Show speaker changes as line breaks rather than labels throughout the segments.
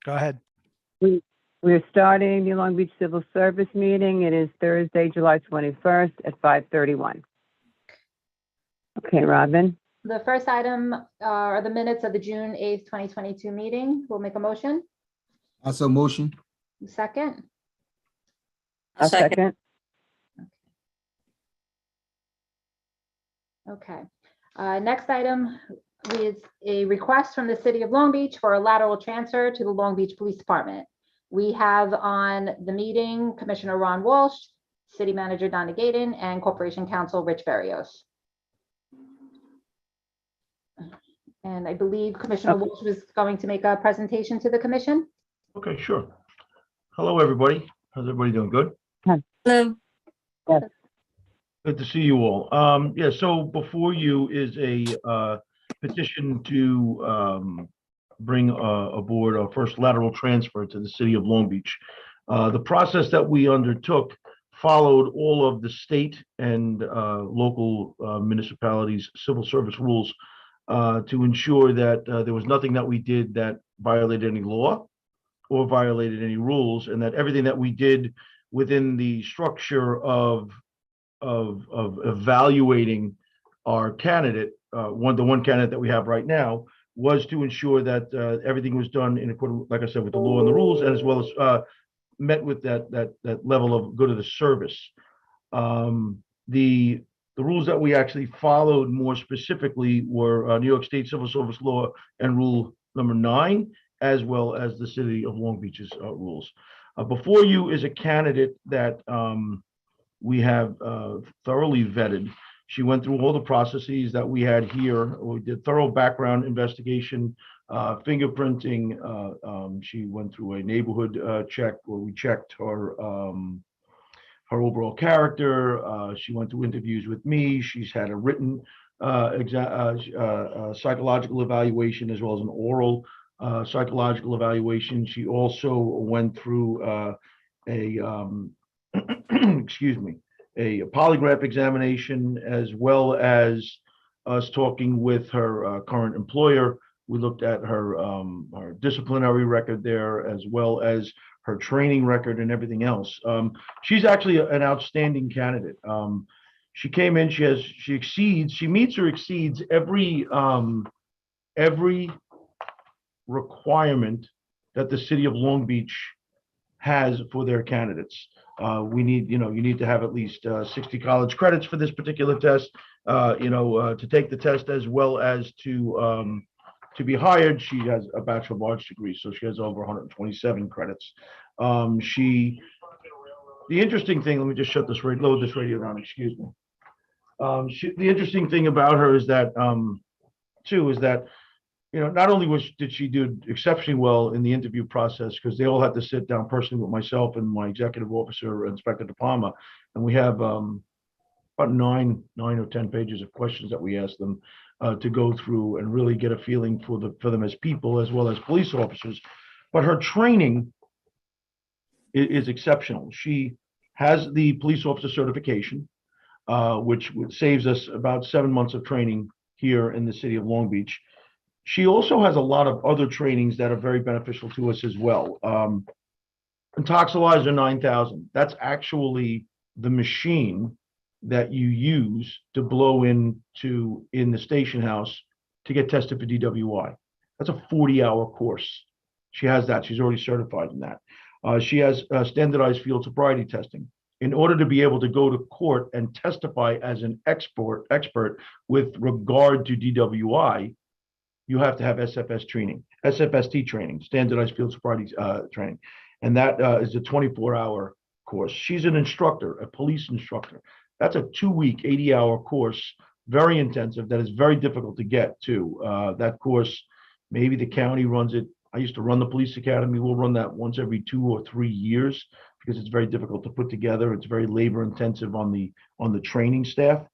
Go ahead.
We're starting the Long Beach Civil Service meeting. It is Thursday, July 21st at 5:31. Okay, Robin.
The first item are the minutes of the June 8th, 2022 meeting. We'll make a motion.
Also motion.
Second.
I'll second.
Okay. Next item is a request from the city of Long Beach for a lateral transfer to the Long Beach Police Department. We have on the meeting Commissioner Ron Walsh, City Manager Donna Gaydon, and Corporation Counsel Rich Berrios. And I believe Commissioner Walsh was going to make a presentation to the commission.
Okay, sure. Hello, everybody. How's everybody doing? Good?
Hello.
Yes.
Good to see you all. Yeah, so before you is a petition to bring aboard our first lateral transfer to the city of Long Beach. The process that we undertook followed all of the state and local municipalities' civil service rules to ensure that there was nothing that we did that violated any law or violated any rules, and that everything that we did within the structure of evaluating our candidate, the one candidate that we have right now, was to ensure that everything was done in accordance, like I said, with the law and the rules, and as well as met with that level of good of the service. The rules that we actually followed more specifically were New York State Civil Service Law and Rule number 9, as well as the City of Long Beach's rules. Before you is a candidate that we have thoroughly vetted. She went through all the processes that we had here. We did thorough background investigation, fingerprinting. She went through a neighborhood check where we checked her overall character. She went through interviews with me. She's had a written psychological evaluation as well as an oral psychological evaluation. She also went through excuse me, a polygraph examination, as well as us talking with her current employer. We looked at her disciplinary record there, as well as her training record and everything else. She's actually an outstanding candidate. She came in, she meets or exceeds every requirement that the city of Long Beach has for their candidates. You need to have at least 60 college credits for this particular test, to take the test, as well as to be hired. She has a Bachelor of Arts degree, so she has over 127 credits. The interesting thing, let me just load this radio down, excuse me. The interesting thing about her is that, not only did she do exceptionally well in the interview process, because they all had to sit down personally with myself and my executive officer, Inspector De Palma, and we have about 9 or 10 pages of questions that we asked them to go through and really get a feeling for them as people as well as police officers. But her training is exceptional. She has the police officer certification, which saves us about 7 months of training here in the city of Long Beach. She also has a lot of other trainings that are very beneficial to us as well. Intoxilizer 9000, that's actually the machine that you use to blow in the station house to get tested for DWI. That's a 40-hour course. She has that. She's already certified in that. She has standardized field sobriety testing. In order to be able to go to court and testify as an expert with regard to DWI, you have to have SFST training, standardized field sobriety training. And that is a 24-hour course. She's an instructor, a police instructor. That's a 2-week, 80-hour course, very intensive, that is very difficult to get to. That course, maybe the county runs it. I used to run the police academy. We'll run that once every 2 or 3 years because it's very difficult to put together. It's very labor intensive on the training staff.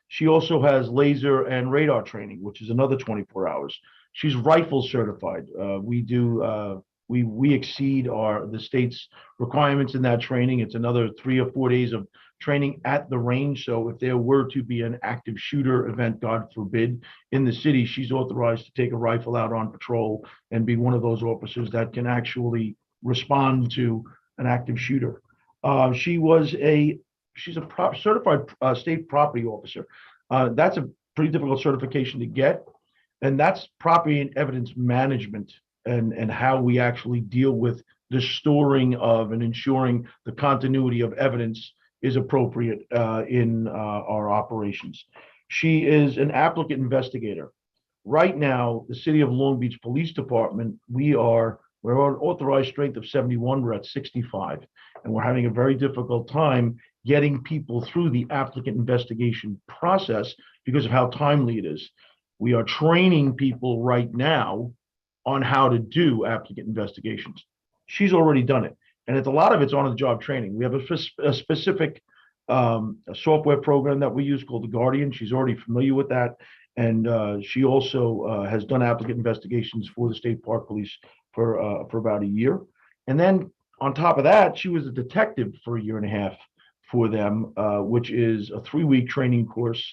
She also has laser and radar training, which is another 24 hours. She's rifle certified. We do we exceed the state's requirements in that training. It's another 3 or 4 days of training at the range. So if there were to be an active shooter event, God forbid, in the city, she's authorized to take a rifle out on patrol and be one of those officers that can actually respond to an active shooter. She's a certified state property officer. That's a pretty difficult certification to get, and that's property and evidence management and how we actually deal with the storing of and ensuring the continuity of evidence is appropriate in our operations. She is an applicant investigator. Right now, the City of Long Beach Police Department, we're on authorized strength of 71, we're at 65, and we're having a very difficult time getting people through the applicant investigation process because of how timely it is. We are training people right now on how to do applicant investigations. She's already done it. And a lot of it's on the job training. We have a specific software program that we use called the Guardian. She's already familiar with that. And she also has done applicant investigations for the State Park Police for about a year. And then on top of that, she was a detective for a year and a half for them, which is a 3-week training course.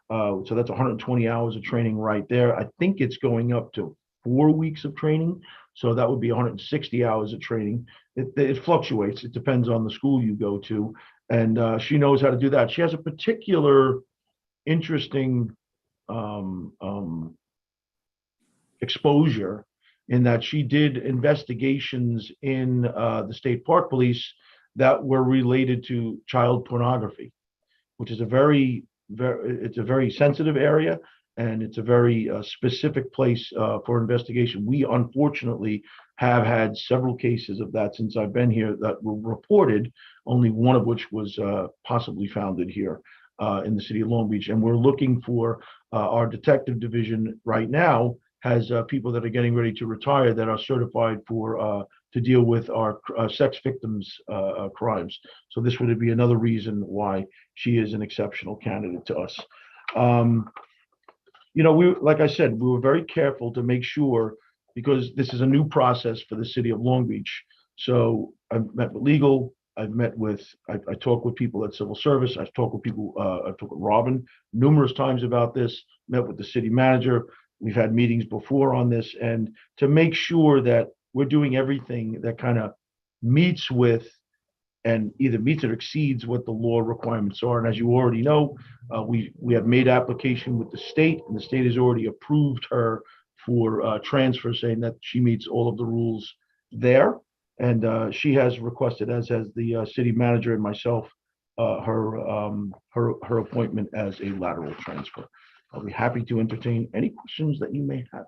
So that's 120 hours of training right there. I think it's going up to 4 weeks of training. So that would be 160 hours of training. It fluctuates. It depends on the school you go to. And she knows how to do that. She has a particular interesting exposure in that she did investigations in the State Park Police that were related to child pornography, which is a very sensitive area, and it's a very specific place for investigation. We unfortunately have had several cases of that since I've been here that were reported, only one of which was possibly founded here in the city of Long Beach. And we're looking for our detective division right now has people that are getting ready to retire that are certified for to deal with our sex victims crimes. So this would be another reason why she is an exceptional candidate to us. Like I said, we were very careful to make sure, because this is a new process for the city of Long Beach. So I've met with legal, I talk with people at civil service, I've talked with Robin numerous times about this, met with the city manager. We've had meetings before on this, and to make sure that we're doing everything that kind of meets with and either meets or exceeds what the law requirements are. And as you already know, we have made application with the state, and the state has already approved her for transfer, saying that she meets all of the rules there. And she has requested, as has the city manager and myself, her appointment as a lateral transfer. I'll be happy to entertain any questions that you may have.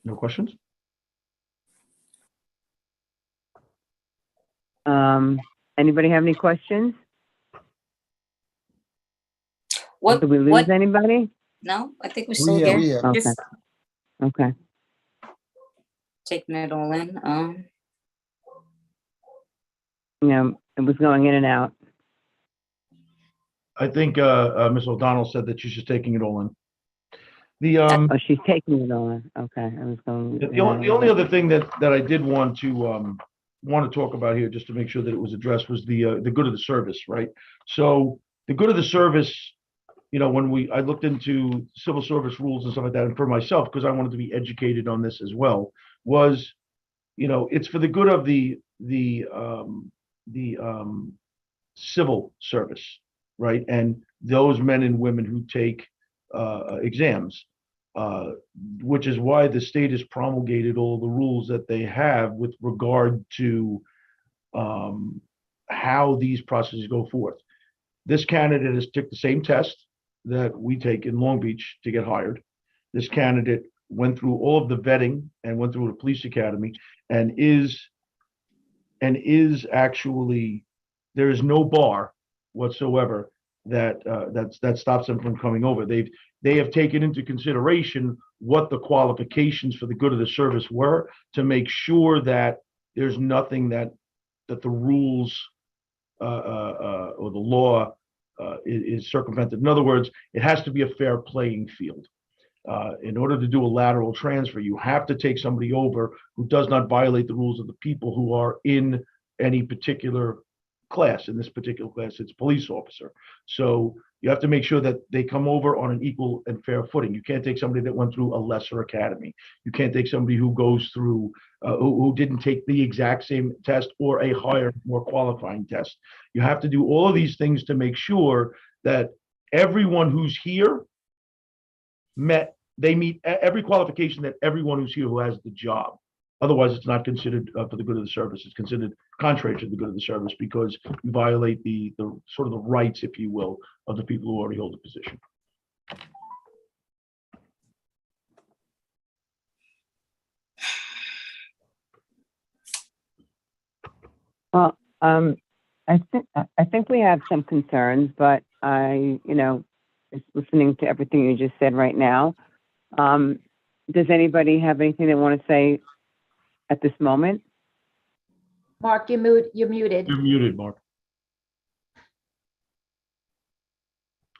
No questions?
Anybody have any questions?
What,
Did we lose
what,
anybody?
no, I think we're still
Yeah,
here.
Okay.
Just
Okay.
taking it all in.
Yeah, it was going in and out.
I think Ms. O'Donnell said that she's just taking it all in.
Oh, she's taking it on. Okay, I was going.
The only other thing that I did want to talk about here, just to make sure that it was addressed, was the good of the service, right? So the good of the service, when I looked into civil service rules and stuff like that, and for myself, because I wanted to be educated on this as well, was, it's for the good of the civil service, right? And those men and women who take exams, which is why the state has promulgated all the rules that they have with regard to how these processes go forth. This candidate has took the same test that we take in Long Beach to get hired. This candidate went through all of the vetting and went through the police academy, and is actually, there is no bar whatsoever that stops them from coming over. They have taken into consideration what the qualifications for the good of the service were, to make sure that there's nothing that the rules or the law is circumvented. In other words, it has to be a fair playing field. In order to do a lateral transfer, you have to take somebody over who does not violate the rules of the people who are in any particular class. In this particular class, it's police officer. So you have to make sure that they come over on an equal and fair footing. You can't take somebody that went through a lesser academy. You can't take somebody who goes through, who didn't take the exact same test or a higher, more qualifying test. You have to do all of these things to make sure that everyone who's here they meet every qualification that everyone who's here who has the job. Otherwise, it's not considered for the good of the service. It's considered contrary to the good of the service because you violate the sort of the rights, if you will, of the people who already hold the position.
Well, I think we have some concerns, but just listening to everything you just said right now, does anybody have anything they want to say at this moment?
Mark, you're muted.
You're muted, Mark.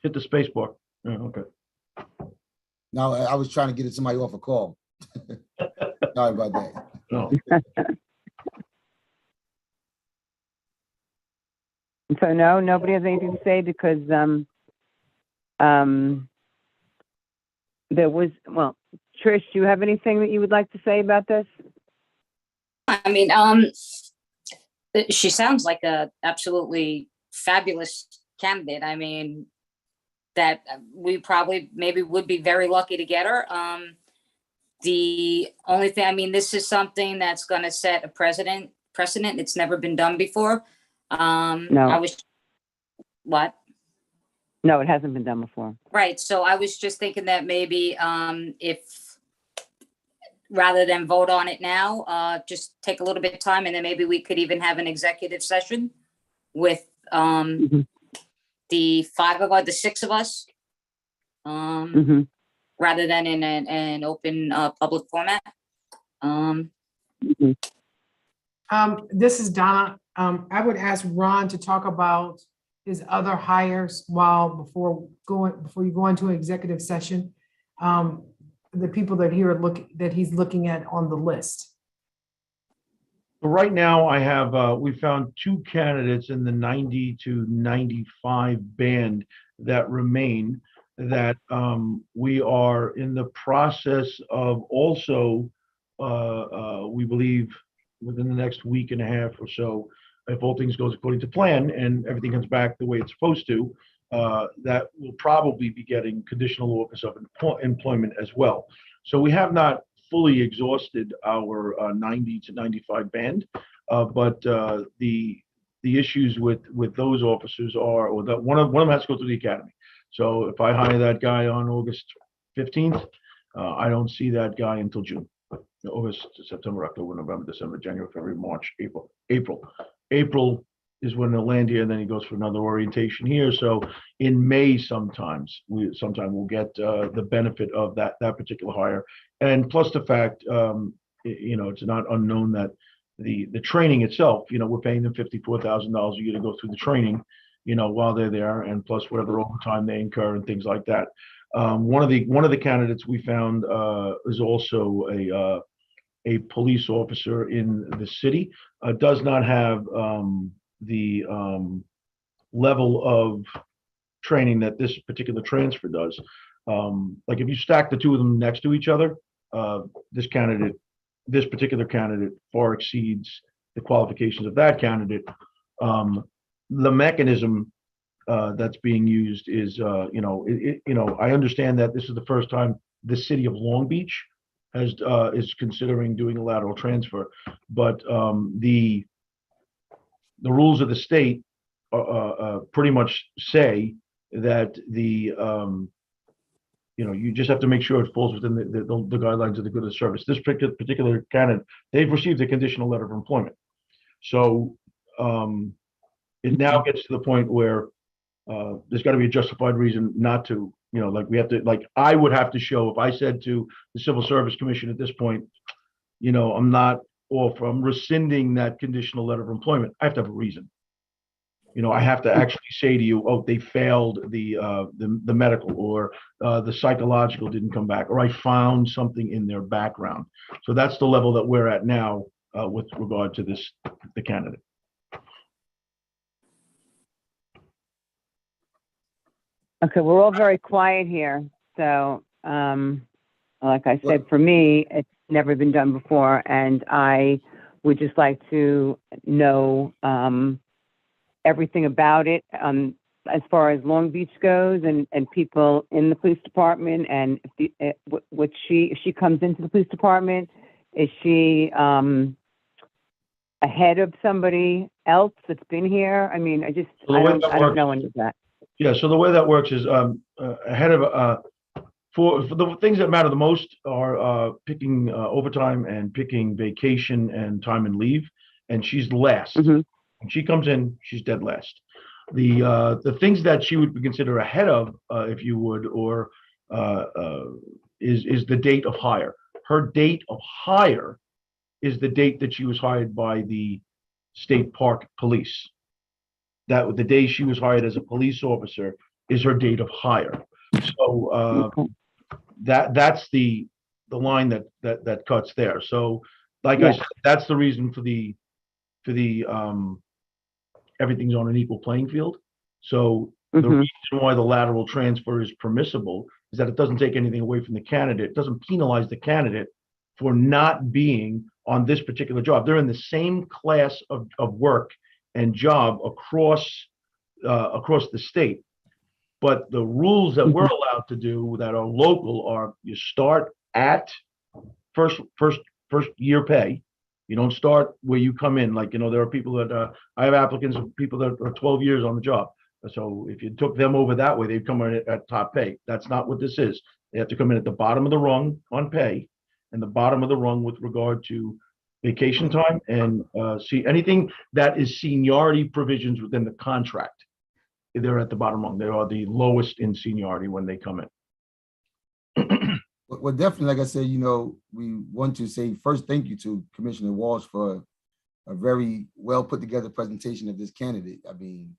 Hit the space bar. Yeah, okay.
No, I was trying to get somebody off a call. Sorry about that.
No.
So no, nobody has anything to say because Trish, do you have anything that you would like to say about this?
I mean, she sounds like a absolutely fabulous candidate. I mean, that we probably maybe would be very lucky to get her. The only thing, I mean, this is something that's going to set a precedent. It's never been done before.
No.
What?
No, it hasn't been done before.
Right. So I was just thinking that maybe if rather than vote on it now, just take a little bit of time and then maybe we could even have an executive session with the six of us, rather than in an open public format.
This is Donna. I would ask Ron to talk about his other hires before you go into an executive session. The people that he's looking at on the list.
Right now, I have we found 2 candidates in the 90 to 95 band that remain. That we are in the process of also, we believe, within the next week and a half or so, if all things goes according to plan and everything comes back the way it's supposed to, that will probably be getting conditional offers of employment as well. So we have not fully exhausted our 90 to 95 band, but the issues with those officers are, or that one of them has to go through the academy. So if I hire that guy on August 15th, I don't see that guy until June. August, September, October, November, December, January, February, March, April is when they'll land here, and then he goes for another orientation here. So in May, sometime we'll get the benefit of that particular hire, and plus the fact, it's not unknown that the training itself, we're paying them $54,000 a year to go through the training, while they're there, and plus whatever overtime they incur and things like that. One of the candidates we found is also a police officer in the city. Does not have the level of training that this particular transfer does. Like if you stack the two of them next to each other, this particular candidate far exceeds the qualifications of that candidate. The mechanism that's being used is, I understand that this is the first time the city of Long Beach is considering doing a lateral transfer, but the rules of the state pretty much say that you just have to make sure it falls within the guidelines of the good of the service. This particular candidate, they've received a conditional letter of employment, so it now gets to the point where there's got to be a justified reason not to. I would have to show, if I said to the Civil Service Commission at this point, I'm rescinding that conditional letter of employment, I have to have a reason. I have to actually say to you, oh, they failed the medical, or the psychological didn't come back, or I found something in their background. So that's the level that we're at now with regard to the candidate.
Okay, we're all very quiet here. So, like I said, for me, it's never been done before, and I would just like to know everything about it, as far as Long Beach goes, and people in the police department, and if she comes into the police department, is she ahead of somebody else that's been here? I mean, I don't know any of that.
Yeah, so the way that works is ahead of for the things that matter the most are picking overtime and picking vacation and time and leave, and she's last.
Mm-hmm.
When she comes in, she's dead last. The things that she would consider ahead of, if you would, or is the date of hire. Her date of hire is the date that she was hired by the State Park Police. That the day she was hired as a police officer is her date of hire. So that's the line that cuts there. So, like I said, that's the reason for the everything's on an equal playing field. So the reason why the lateral transfer is permissible is that it doesn't take anything away from the candidate. It doesn't penalize the candidate for not being on this particular job. They're in the same class of work and job across the state. But the rules that we're allowed to do that are local are you start at first year pay. You don't start where you come in. Like, there are people that I have applicants of people that are 12 years on the job. So if you took them over that way, they'd come in at top pay. That's not what this is. They have to come in at the bottom of the rung on pay, and the bottom of the rung with regard to vacation time, and see anything that is seniority provisions within the contract. They're at the bottom rung. They are the lowest in seniority when they come in.
Well, definitely, like I said, we want to say first thank you to Commissioner Walsh for a very well put together presentation of this candidate. I mean,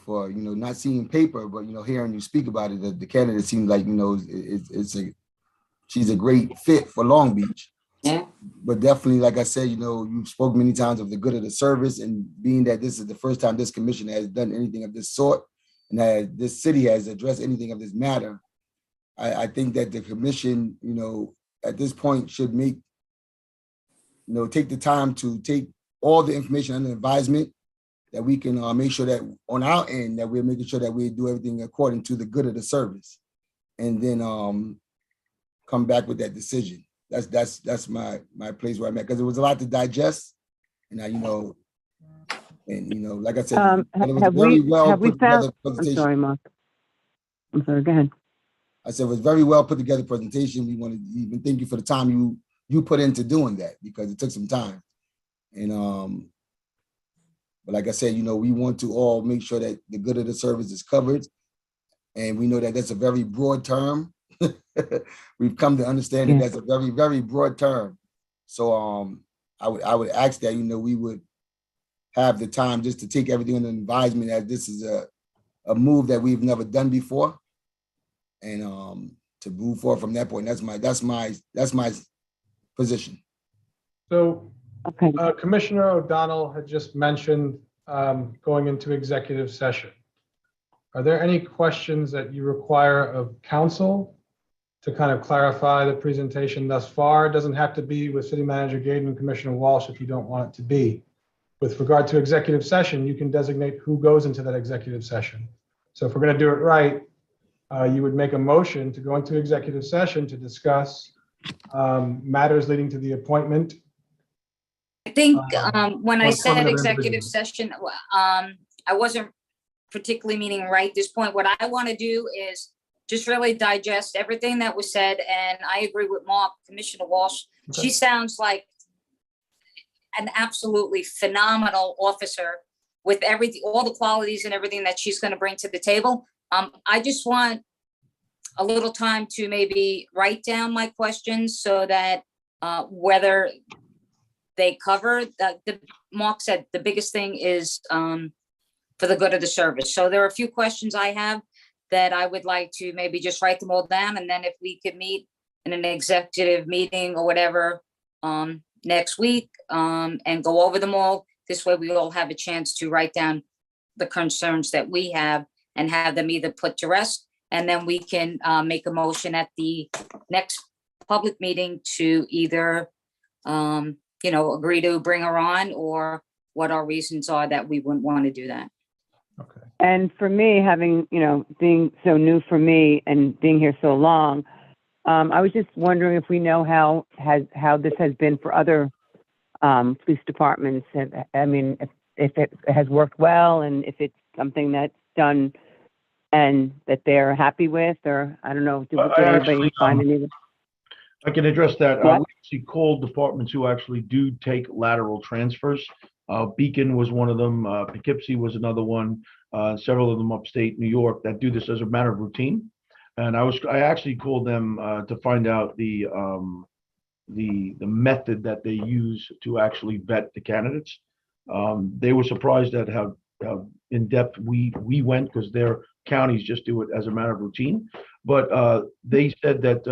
for not seeing paper, but hearing you speak about it, the candidate seems like she's a great fit for Long Beach.
Yeah.
But definitely, like I said, you've spoken many times of the good of the service, and being that this is the first time this commission has done anything of this sort, and that this city has addressed anything of this matter, I think that the commission, at this point should take the time to take all the information under advisement, that we can make sure that on our end that we're making sure that we do everything according to the good of the service, and then come back with that decision. That's my place where I'm at, because it was a lot to digest, and like I said, it was very well put together presentation.
I'm sorry, Mark. I'm sorry. Go ahead.
I said it was very well put together presentation. We want to even thank you for the time you put into doing that, because it took some time. And but like I said, we want to all make sure that the good of the service is covered, and we know that that's a very broad term. We've come to understand that that's a very, very broad term. So I would ask that we would have the time just to take everything under advisement, as this is a move that we've never done before, and to move forward from that point. That's my position.
So
Okay.
Commissioner O'Donnell had just mentioned going into executive session. Are there any questions that you require of council to kind of clarify the presentation thus far? It doesn't have to be with City Manager Gaden and Commissioner Walsh if you don't want it to be. With regard to executive session, you can designate who goes into that executive session. So if we're going to do it right, you would make a motion to go into executive session to discuss matters leading to the appointment.
I think when I
or
said
permanent
executive
individual.
session, I wasn't particularly meaning right this point. What I want to do is just really digest everything that was said. And I agree with Mark, Commissioner Walsh.
Okay.
She sounds like an absolutely phenomenal officer with everything, all the qualities and everything that she's going to bring to the table. I just want a little time to maybe write down my questions so that whether they cover the Mark said the biggest thing is for the good of the service. So there are a few questions I have that I would like to maybe just write them all down, and then if we could meet in an executive meeting or whatever next week and go over them all. This way we all have a chance to write down the concerns that we have and have them either put to rest, and then we can make a motion at the next public meeting to either agree to bring her on, or what our reasons are that we wouldn't want to do that.
Okay.
And for me, having, being so new for me and being here so long, I was just wondering if we know how this has been for other police departments. If it has worked well, and if it's something that's done and that they're happy with, or I don't know, did anybody find any?
I can address that.
What?
We actually called departments who actually do take lateral transfers. Beacon was one of them. Poughkeepsie was another one. Several of them upstate New York that do this as a matter of routine. And I actually called them to find out the method that they use to actually vet the candidates. They were surprised at how in depth we went, because their counties just do it as a matter of routine. But they said that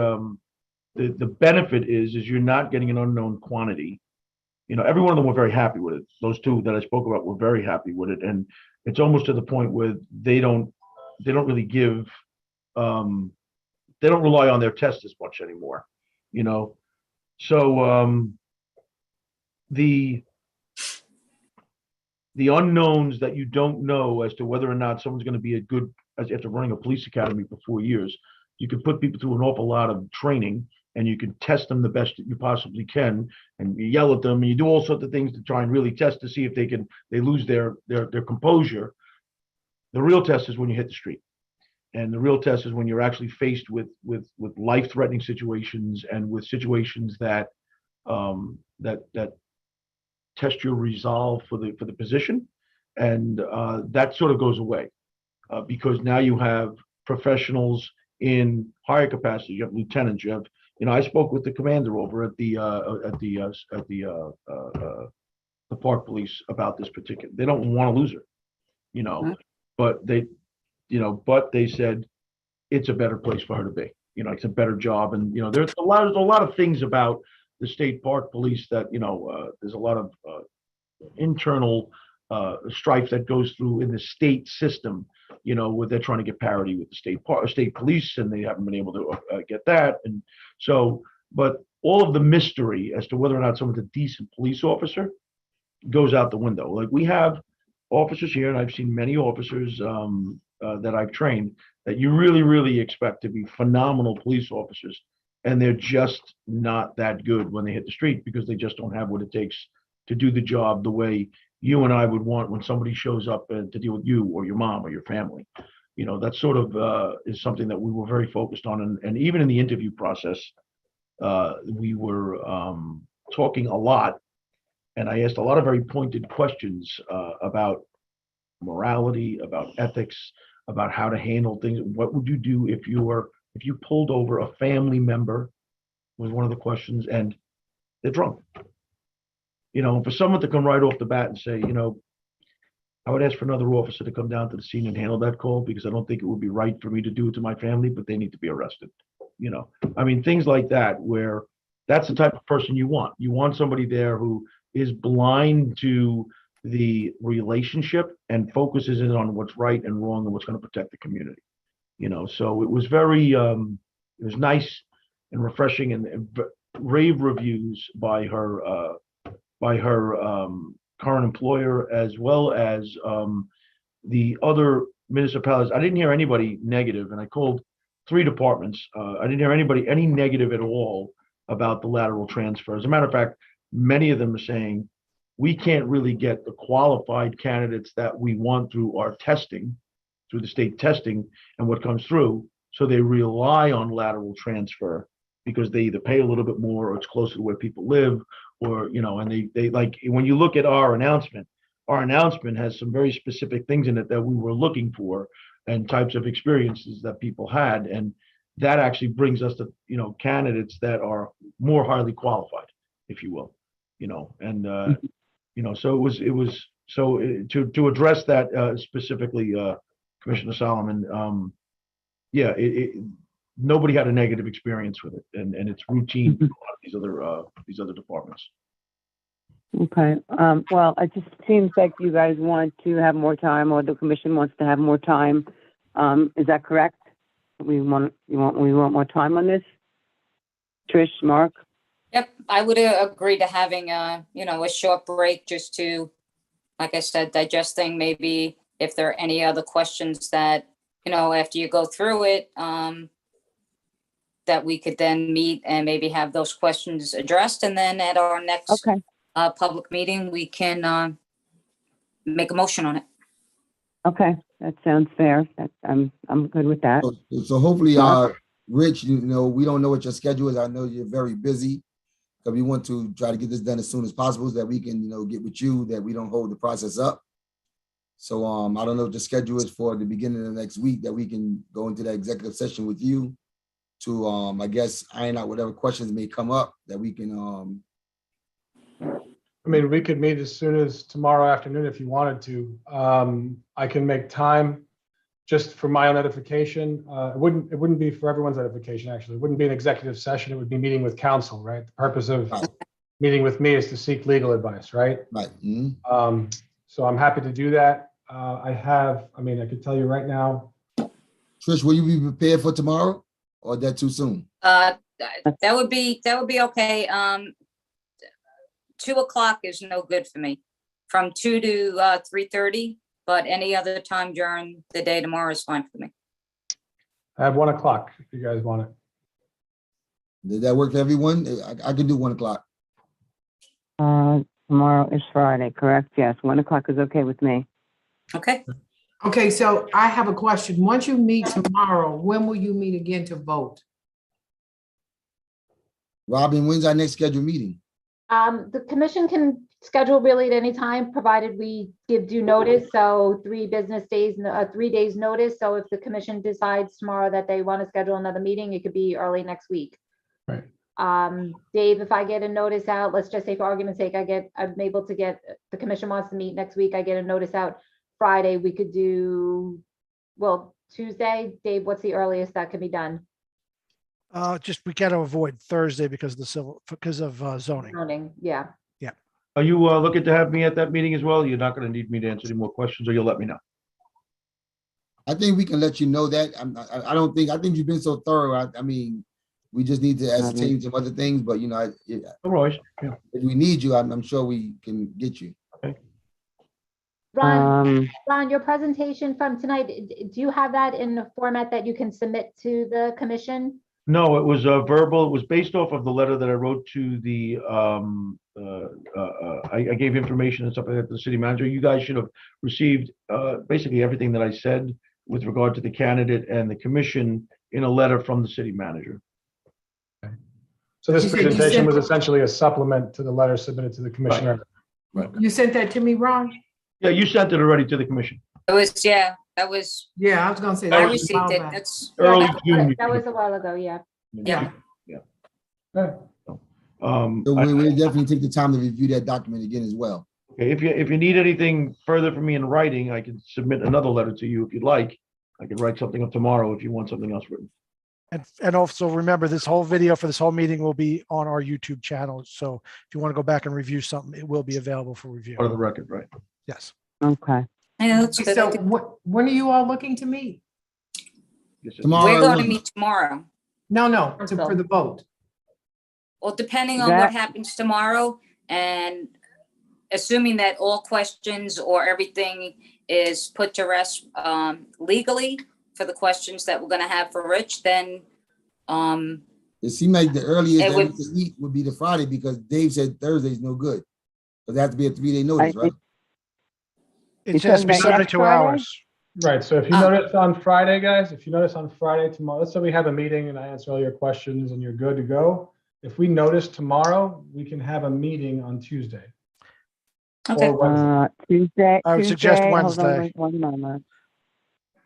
the benefit is you're not getting an unknown quantity. Every one of them were very happy with it. Those two that I spoke about were very happy with it, and it's almost to the point where they don't really give. They don't rely on their test as much anymore. So the unknowns that you don't know as to whether or not someone's going to be after running a police academy for 4 years, you can put people through an awful lot of training, and you can test them the best that you possibly can, and you yell at them, and you do all sorts of things to try and really test to see if they lose their composure. The real test is when you hit the street. And the real test is when you're actually faced with life-threatening situations, and with situations that test your resolve for the position, and that sort of goes away because now you have professionals in higher capacity. You have lieutenants. You have, I spoke with the commander over at the Park Police about this particular. They don't want to lose her, but they said it's a better place for her to be. It's a better job, and there's a lot of things about the state park police that there's a lot of internal strife that goes through in the state system. Where they're trying to get parity with the state police, and they haven't been able to get that. And so, but all of the mystery as to whether or not someone's a decent police officer goes out the window. Like, we have officers here, and I've seen many officers that I've trained that you really, really expect to be phenomenal police officers, and they're just not that good when they hit the street, because they just don't have what it takes to do the job the way you and I would want when somebody shows up to deal with you or your mom or your family. That sort of is something that we were very focused on. And even in the interview process, we were talking a lot, and I asked a lot of very pointed questions about morality, about ethics, about how to handle things. What would you do if you pulled over a family member, was one of the questions, and they're drunk. For someone to come right off the bat and say, I would ask for another officer to come down to the scene and handle that call, because I don't think it would be right for me to do it to my family, but they need to be arrested. Things like that, where that's the type of person you want. You want somebody there who is blind to the relationship and focuses in on what's right and wrong and what's going to protect the community. So it was very, it was nice and refreshing, and rave reviews by her current employer, as well as the other municipalities. I didn't hear anybody negative, and I called 3 departments. I didn't hear any negative at all about the lateral transfer. As a matter of fact, many of them are saying, we can't really get the qualified candidates that we want through our testing, through the state testing and what comes through. So they rely on lateral transfer because they either pay a little bit more, or it's closer to where people live, or, and they like, when you look at our announcement has some very specific things in it that we were looking for, and types of experiences that people had. And that actually brings us to, candidates that are more highly qualified, if you will, and, so it was To address that specifically, Commissioner Solomon, yeah, nobody had a negative experience with it, and it's routine for a lot of these other departments.
Okay, well, it just seems like you guys want to have more time, or the commission wants to have more time. Is that correct? We want more time on this? Trish, Mark?
Yep, I would agree to having a short break just to, like I said, digesting, maybe if there are any other questions that, after you go through it, that we could then meet and maybe have those questions addressed. And then at our next
Okay,
public meeting, we can make a motion on it.
okay, that sounds fair. I'm good with that.
So hopefully,
Mark?
Rich, we don't know what your schedule is. I know you're very busy. So we want to try to get this done as soon as possible so that we can, get with you, that we don't hold the process up. So I don't know what the schedule is for the beginning of the next week, that we can go into that executive session with you to, I guess, iron out whatever questions may come up that we can,
I mean, we could meet as soon as tomorrow afternoon if you wanted to. I can make time just for my own edification. It wouldn't be for everyone's edification, actually. It wouldn't be an executive session. It would be meeting with counsel, right? The purpose of
Right.
meeting with me is to seek legal advice, right?
right. Mhm.
So I'm happy to do that. I could tell you right now,
Trish, will you be prepared for tomorrow, or is that too soon?
That would be okay. 2:00 is no good for me. From 2 to 3:30, but any other time during the day tomorrow is fine for me.
I have 1 o'clock if you guys want it.
Did that work for everyone? I can do 1 o'clock.
Tomorrow is Friday, correct? Yes, 1 o'clock is okay with me.
Okay.
Okay, so I have a question. Once you meet tomorrow, when will you meet again to vote?
Robin, when's our next scheduled meeting?
The commission can schedule really at any time, provided we give due notice. So 3 business days, 3 days notice. So if the commission decides tomorrow that they want to schedule another meeting, it could be early next week.
Right.
Dave, if I get a notice out, let's just say for argument's sake, I'm able to get, the commission wants to meet next week, I get a notice out Friday, we could do, Tuesday. Dave, what's the earliest that can be done?
Just, we gotta avoid Thursday because of zoning.
Zoning, yeah.
Are you looking to have me at that meeting as well? You're not going to need me to answer any more questions, or you'll let me know?
I think we can let you know that. I think you've been so thorough. I mean, we just need to ascertain some other things, but
No worries. Yeah.
if we need you, I'm sure we can get you.
Ron, your presentation from tonight, do you have that in a format that you can submit to the commission?
No, it was verbal. It was based off of the letter that I wrote to the, I gave information and stuff like that to the city manager. You guys should have received basically everything that I said with regard to the candidate and the commission in a letter from the city manager.
So this
You said you
presentation
sent-
was essentially a supplement to the letter submitted to the commissioner.
You sent that to me, Ron?
Yeah, you sent it already to the commission.
That was,
Yeah, I was gonna say.
I
that was a
received
while
it.
back.
That's,
Early
that-
June.
That was a while ago, yeah.
yeah.
Okay.
So we definitely take the time to review that document again as well.
Okay, if you need anything further from me in writing, I can submit another letter to you if you'd like. I could write something up tomorrow if you want something else written.
And also remember, this whole video for this whole meeting will be on our YouTube channel. So if you want to go back and review something, it will be available for review.
Part of the record, right?
Yes.
Okay.
Yeah, that's good.
So when are you all looking to meet?
Yes, sir.
Tomorrow.
We're going to
at
meet tomorrow.
No, for the vote.
Well, depending on what happens tomorrow, and assuming that all questions or everything is put to rest legally for the questions that we're gonna have for Rich, then
It seemed like the earliest
It
that
would-
we could eat would be the Friday, because Dave said Thursday's no good. But that has to be a 3-day notice,
I-
right?
It has to be
Because
72
next Friday?
hours.
Right, so if you notice on Friday, guys, if you notice on Friday tomorrow, let's say we have a meeting and I answer all your questions and you're good to go. If we notice tomorrow, we can have a meeting on Tuesday.
okay.
Or Wednesday.
Tuesday.
I would suggest
Tuesday, hold on,
Wednesday.
wait 1 moment.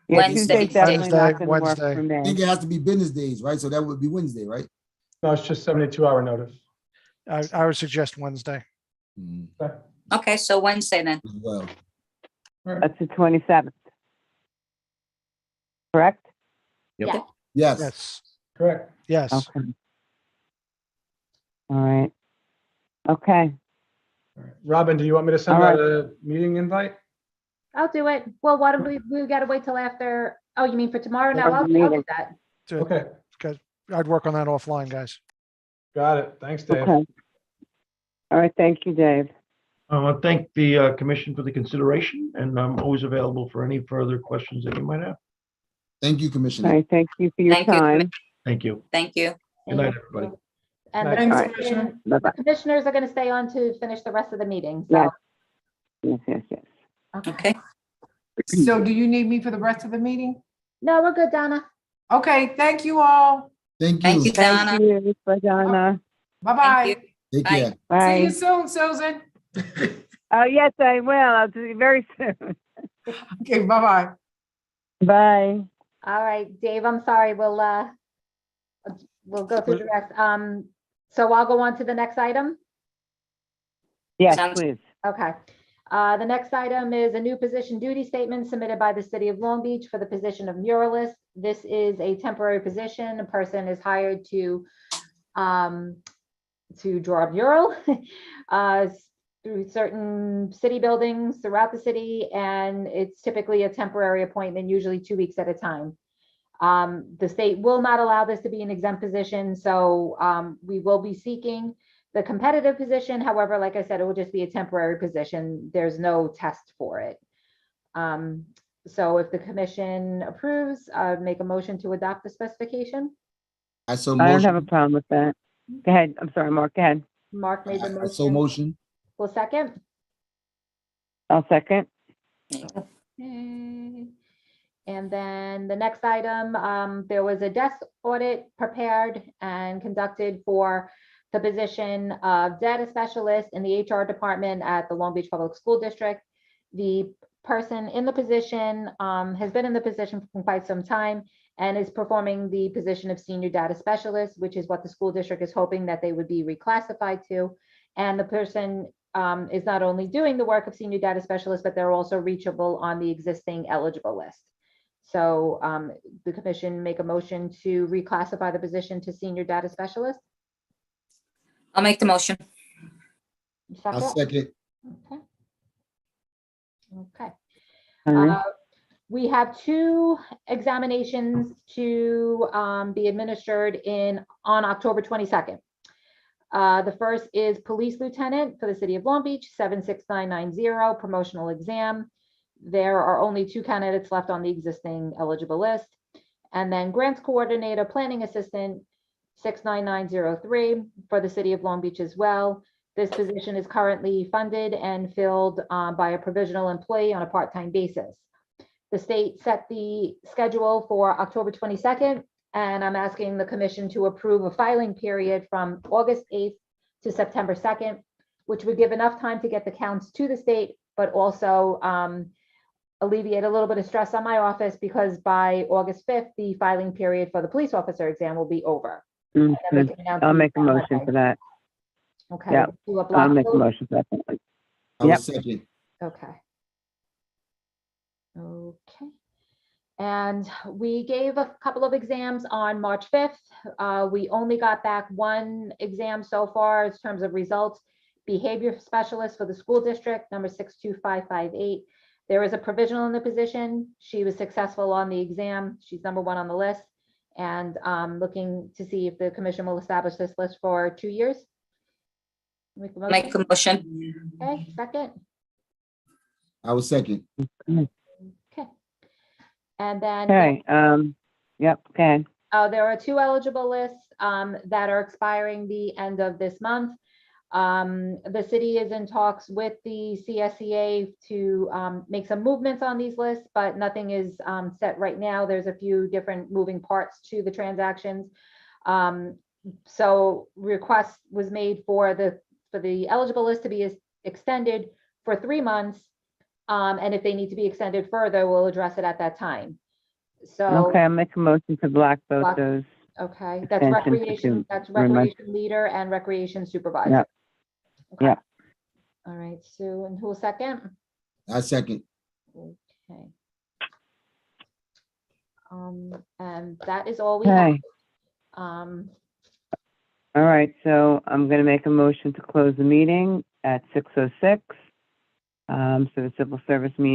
Yeah,
Wednesday.
Tuesday's definitely not gonna work
Wednesday.
for
I
me.
think it has to be business days, right? So that would be Wednesday, right?
No, it's just 72-hour notice.
I would suggest Wednesday.
Mhm.
Okay.
Okay, so Wednesday then.
as well.
All right.
That's the 27th. Correct?
Yep.
Yeah.
Yes,
Yes,
Correct.
yes.
Okay. All right. Okay.
All right. Robin, do you want me to send
All
out
right.
a meeting invite?
I'll do it. Well, why don't we gotta wait till after, oh, you mean for tomorrow? No,
After the
I'll do
meeting.
that.
Good.
Okay,
Good. I'd work on that offline, guys.
got it. Thanks, Dave.
Okay. All right. Thank you, Dave.
I want to thank the commission for the consideration, and I'm always available for any further questions that you might have.
thank you,
All
Commissioner.
right. Thank you for your
Thank you,
time.
Thank you.
Thank you.
Good night,
Thank
everybody.
you. And the
Thanks,
All right.
commission-
Bye-bye.
the commissioners are gonna stay on to finish the rest of the meeting,
Yes.
so.
Yes, yes, yes.
Okay.
So do you need me for the rest of the meeting?
No, we're good, Donna.
Okay, thank you all.
Thank
Thank you,
you.
Donna.
Thank you, Donna.
Bye-bye.
Take
Bye.
care.
See
Bye.
you soon, Susan.
Oh, yes, I will. I'll see you very soon.
Okay, bye-bye.
Bye.
All right, Dave, I'm sorry, we'll go through the rest. So I'll go on to the next item.
Yes,
Sounds-
please.
Okay. The next item is a new position duty statement submitted by the city of Long Beach for the position of muralist. This is a temporary position. A person is hired to draw a mural through certain city buildings throughout the city, and it's typically a temporary appointment, usually 2 weeks at a time. The state will not allow this to be an exempt position, so we will be seeking the competitive position. However, like I said, it will just be a temporary position. There's no test for it. So if the commission approves, make a motion to adopt the specification.
I so
I don't have a
motion.
problem with that. Go ahead. I'm sorry, Mark. Go ahead.
Mark made the
I so
motion.
motion.
Well, second.
I'll second.
Okay. And then the next item, there was a desk audit prepared and conducted for the position of data specialist in the HR department at the Long Beach Public School District. The person in the position has been in the position for quite some time and is performing the position of senior data specialist, which is what the school district is hoping that they would be reclassified to. And the person is not only doing the work of senior data specialist, but they're also reachable on the existing eligible list. So the commission make a motion to reclassify the position to senior data specialist.
I'll make the motion.
I'll
Second?
second.
Okay. Okay.
All right.
We have 2 examinations to be administered on October 22nd. The first is police lieutenant for the city of Long Beach, 76990, promotional exam. There are only 2 candidates left on the existing eligible list. And then grants coordinator, planning assistant, 69903 for the city of Long Beach as well. This position is currently funded and filled by a provisional employee on a part-time basis. The state set the schedule for October 22nd, and I'm asking the commission to approve a filing period from August 8th to September 2nd, which would give enough time to get the counts to the state, but also alleviate a little bit of stress on my office, because by August 5th, the filing period for the police officer exam will be over. And then we can announce
I'll
the
make a
exam
motion
Monday.
for that.
Okay.
Yeah,
Do a
I'll
block
make a
vote?
motion for that.
I will
Yep.
second.
Okay. Okay. And we gave a couple of exams on March 5th. We only got back 1 exam so far in terms of results. Behavior specialist for the school district, number 62558. There is a provisional in the position. She was successful on the exam. She's number 1 on the list. And looking to see if the commission will establish this list for 2 years. Make a
Make
motion.
a motion.
Okay, second.
I will second.
Okay. And then
Okay, yep, okay.
there are 2 eligible lists that are expiring the end of this month. The city is in talks with the CSEA to make some movements on these lists, but nothing is set right now. There's a few different moving parts to the transactions. So request was made for the eligible list to be extended for 3 months. And if they need to be extended further, we'll address it at that time. So.
Okay, I'll make a motion to block both
Block.
those.
Okay, that's
Extension for
recreation,
2
that's
3 months.
recreation leader and recreation supervisor.
Yep.
Okay.
Yep.
All right, Sue, and who will second?
I second.
Okay. And that is all we have.
Okay, all right, so I'm gonna make a motion to close the meeting at 6:06. So the civil service meeting